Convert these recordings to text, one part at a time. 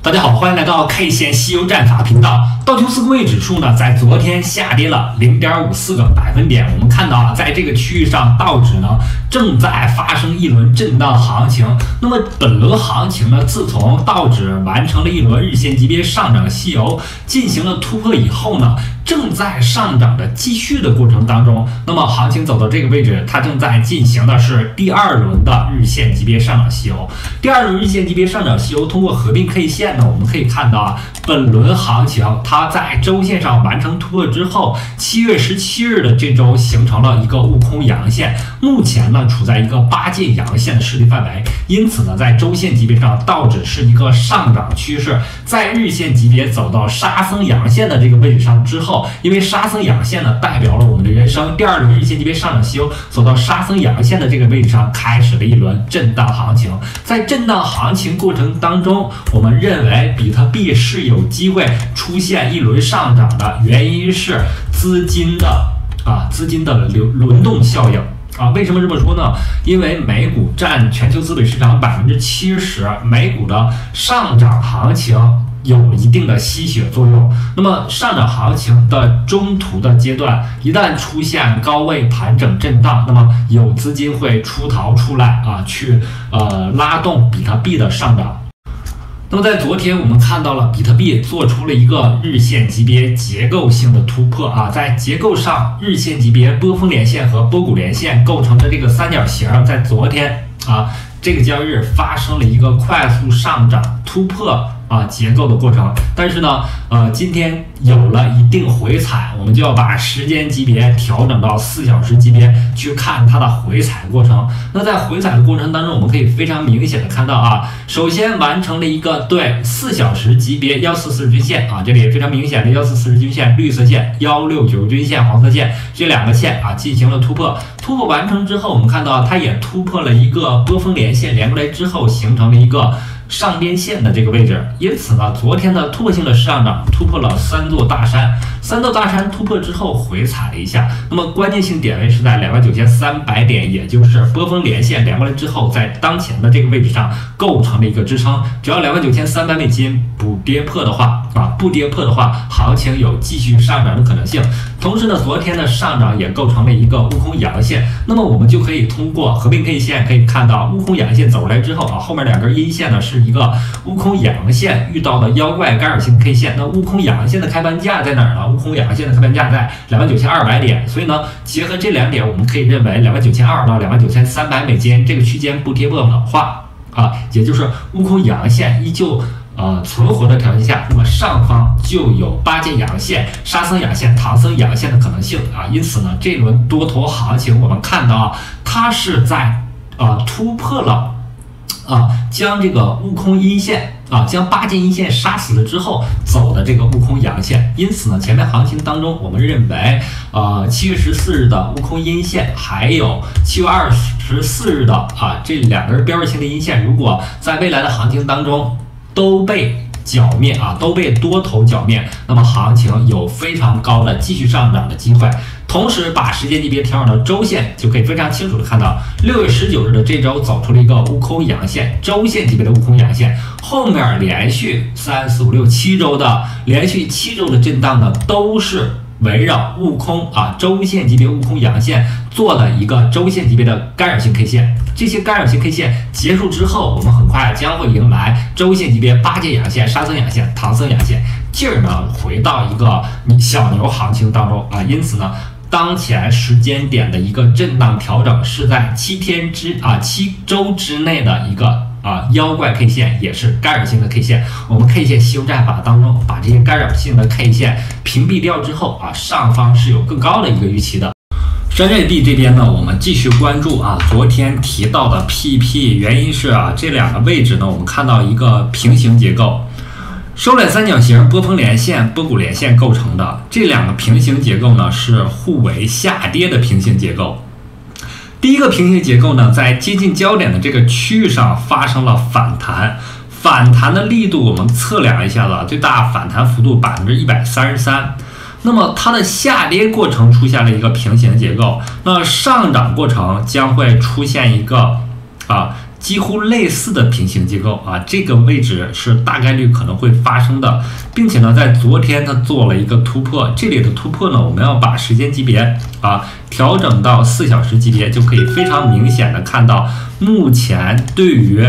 大家好，欢迎来到 K 线西游战法频道。道琼斯工业指数呢，在昨天下跌了0.54个百分点。我们看到啊，在这个区域上，道指呢正在发生一轮震荡行情。那么本轮行情呢，自从道指完成了一轮日线级别上涨西游，进行了突破以后呢，正在上涨的继续的过程当中。那么行情走到这个位置，它正在进行的是第二轮的日线级别上涨西游。第二轮日线级别上涨西游通过合并 K 线呢，我们可以看到啊，本轮行情它在周线上完成突破之后，7月17日的这周形成了一个悟空阳线，目前呢处在一个8阶阳线的实力范围。因此呢，在周线级别上，道指是一个上涨趋势。在日线级别走到沙僧阳线的这个位置上之后，因为沙僧阳线呢代表了我们的人生，第二轮日线级别上涨西游走到沙僧阳线的这个位置上，开始了一轮震荡行情。在震荡行情过程当中，我们认为比特币是有机会出现一轮上涨的，原因是资金的轮动效应。为什么这么说呢？因为美股占全球资本市场70%，美股的上涨行情有一定的吸血作用。那么上涨行情的中途的阶段，一旦出现高位盘整震荡，那么有资金会出逃出来去拉动比特币的上涨。那么在昨天我们看到了比特币做出了一个日线级别结构性的突破在结构上，日线级别波峰连线和波谷连线构成的这个三角形，在昨天这个交易日发生了一个快速上涨突破结构的过程。但是呢今天有了一定回踩，我们就要把时间级别调整到4小时级别去看它的回踩过程。那在回踩的过程当中，我们可以非常明显的看到首先完成了一个对4小时级别1440均线这里也非常明显的1440均线绿色线169均线黄色线这两个线进行了突破。突破完成之后，我们看到它也突破了一个波峰连线，连过来之后形成了一个上边线的这个位置。因此呢，昨天的突破性的上涨突破了3座大山，突破之后回踩了一下。那么关键性点位是在29300点，也就是波峰连线连过来之后，在当前的这个位置上构成了一个支撑。只要29300美金不跌破的话行情有继续上涨的可能性。同时呢，昨天的上涨也构成了一个悟空阳线。那么我们就可以通过合并 K 线可以看到，悟空阳线走出来之后后面两根阴线呢是一个悟空阳线遇到的妖怪干扰性 K 线。那悟空阳线的开盘价在哪儿呢？悟空阳线的开盘价在29200点。所以呢，结合这两点，我们可以认为29200到29300美金这个区间不跌破的话也就是悟空阳线依旧存活的条件下，那么上方就有8阶阳线、沙僧阳线、唐僧阳线的可能性因此呢，这轮多头行情我们看到它是在突破了将这个悟空阴线将8阶阴线杀死了之后走的这个悟空阳线。因此呢，前面行情当中我们认为7月14日的悟空阴线，还有7月24日的这两根标志性的阴线，如果在未来的行情当中都被剿灭都被多头剿灭，那么行情有非常高的继续上涨的机会。同时把时间级别调整到周线，就可以非常清楚的看到6月19日的这周走出了一个悟空阳线，周线级别的悟空阳线，后面连续3、4、5、6、7周的连续7周的震荡呢，都是围绕悟空周线级别悟空阳线做了一个周线级别的干扰性 K 线。这些干扰性 K 线结束之后，我们很快将会迎来周线级别8阶阳线、沙僧阳线、唐僧阳线，进而呢回到一个小牛行情当中因此呢，当前时间点的一个震荡调整是在7周之内的一个妖怪 K 线，也是干扰性的 K 线。我们 K 线西游战法当中把这些干扰性的 K 线屏蔽掉之后上方是有更高的一个预期的。山寨币这边呢，我们继续关注昨天提到的 PP， 原因是这两个位置呢，我们看到一个平行结构，收敛三角形波峰连线、波谷连线构成的。这两个平行结构呢是互为下跌的平行结构。第一个平行结构呢，在接近焦点的这个区域上发生了反弹，反弹的力度我们测量一下子，最大反弹幅度133%。那么它的下跌过程出现了一个平行结构，那上涨过程将会出现一个几乎类似的平行结构啊，这个位置是大概率可能会发生的，并且呢，在昨天它做了一个突破，这里的突破呢，我们要把时间级别调整到4小时级别，就可以非常明显的看到，目前对于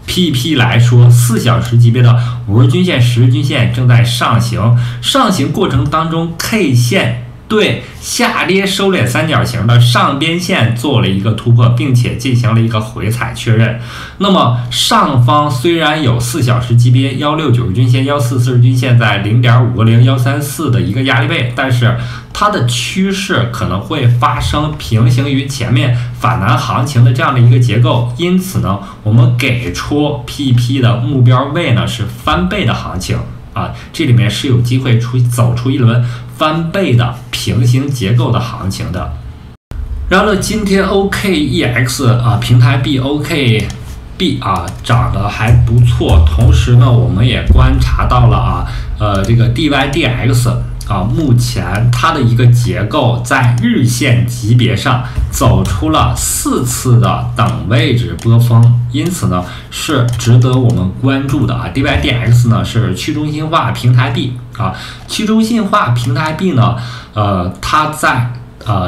PP 来说，4小时级别的50日均线、10日均线正在上行，上行过程当中 K 线对下跌收敛三角形的上边线做了一个突破，并且进行了一个回踩确认。那么上方虽然有4小时级别169日均线、144日均线在0.550、134的一个压力位，但是它的趋势可能会发生平行于前面反弹行情的这样的一个结构，因此呢，我们给出 PP 的目标位呢是翻倍的行情这里面是有机会走出一轮翻倍的平行结构的行情的。然后呢，今天 OKEX 平台币 OKB 涨得还不错，同时呢，我们也观察到了这个 DYDX。目前它的一个结构在日线级别上走出了4次的等位置波峰，因此呢是值得我们关注的DYDX 呢是去中心化平台币去中心化平台币呢，它在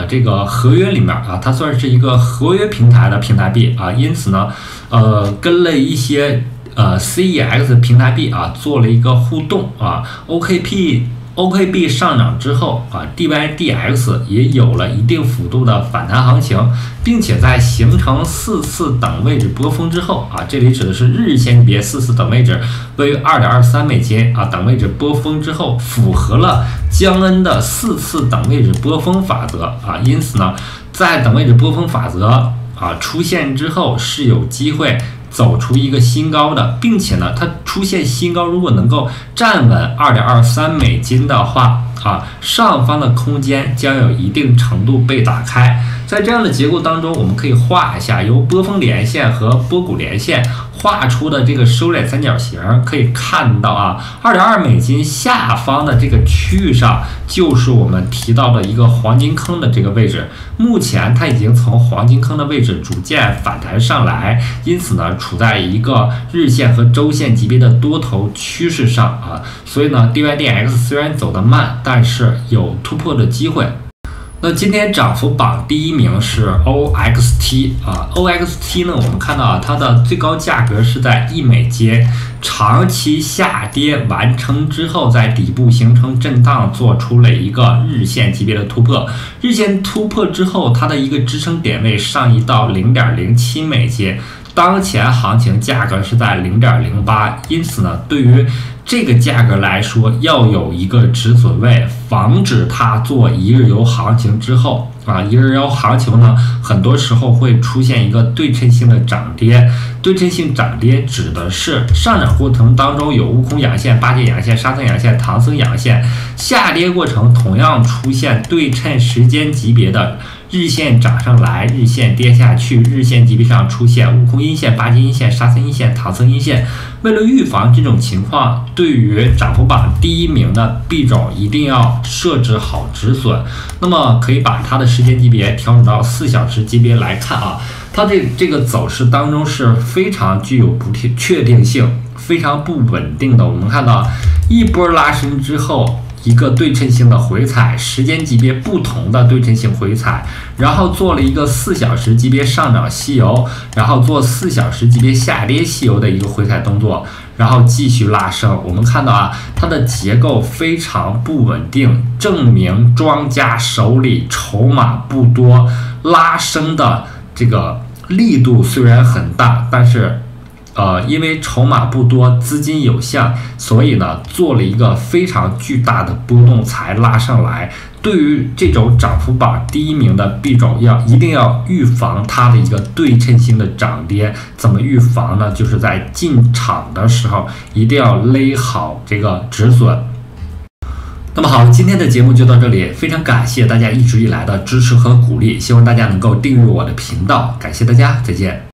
这个合约里面它算是一个合约平台的平台币因此呢跟了一些CEX 平台币做了一个互动OKB 上涨之后DYDX 也有了一定幅度的反弹行情，并且在形成4次等位置波峰之后这里指的是日线级别4次等位置位于2.23美金等位置波峰之后，符合了江恩的4次等位置波峰法则因此呢，在等位置波峰法则出现之后是有机会走出一个新高的，并且呢，它出现新高，如果能够站稳2.23美金的话上方的空间将有一定程度被打开。在这样的结构当中，我们可以画一下由波峰连线和波谷连线画出的这个收敛三角形，可以看到2.2美金下方的这个区域上就是我们提到的一个黄金坑的这个位置，目前它已经从黄金坑的位置逐渐反弹上来，因此呢处在一个日线和周线级别的多头趋势上所以呢 DYDX 虽然走得慢，但是有突破的机会。那今天涨幅榜第1名是 OXT OXT 呢，我们看到它的最高价格是在1美金，长期下跌完成之后，在底部形成震荡，做出了一个日线级别的突破。日线突破之后，它的一个支撑点位上移到 0.07 美金，当前行情价格是在 0.08， 因此呢，对于这个价格来说，要有一个止损位，防止它做一日游行情之后一日游行情呢，很多时候会出现一个对称性的涨跌。对称性涨跌指的是上涨过程当中有悟空阳线、八戒阳线、沙僧阳线、唐僧阳线，下跌过程同样出现对称时间级别的日线涨上来，日线跌下去，日线级别上出现悟空阴线、八戒阴线、沙僧阴线、唐僧阴线。为了预防这种情况，对于涨幅榜第1名的币种一定要设置好止损。那么可以把它的时间级别调整到4小时级别来看它这个走势当中是非常具有不确定性、非常不稳定的。我们看到一波拉升之后，一个对称性的回踩，时间级别不同的对称性回踩，然后做了一个4小时级别上涨吸油，然后做4小时级别下跌吸油的一个回踩动作，然后继续拉升。我们看到它的结构非常不稳定，证明庄家手里筹码不多，拉升的这个力度虽然很大，但是因为筹码不多，资金有限，所以呢做了一个非常巨大的波动才拉上来。对于这种涨幅榜第1名的币种，一定要预防它的一个对称性的涨跌。怎么预防呢？就是在进场的时候一定要勒好这个止损。那么好，今天的节目就到这里，非常感谢大家一直以来的支持和鼓励，希望大家能够订阅我的频道，感谢大家，再见。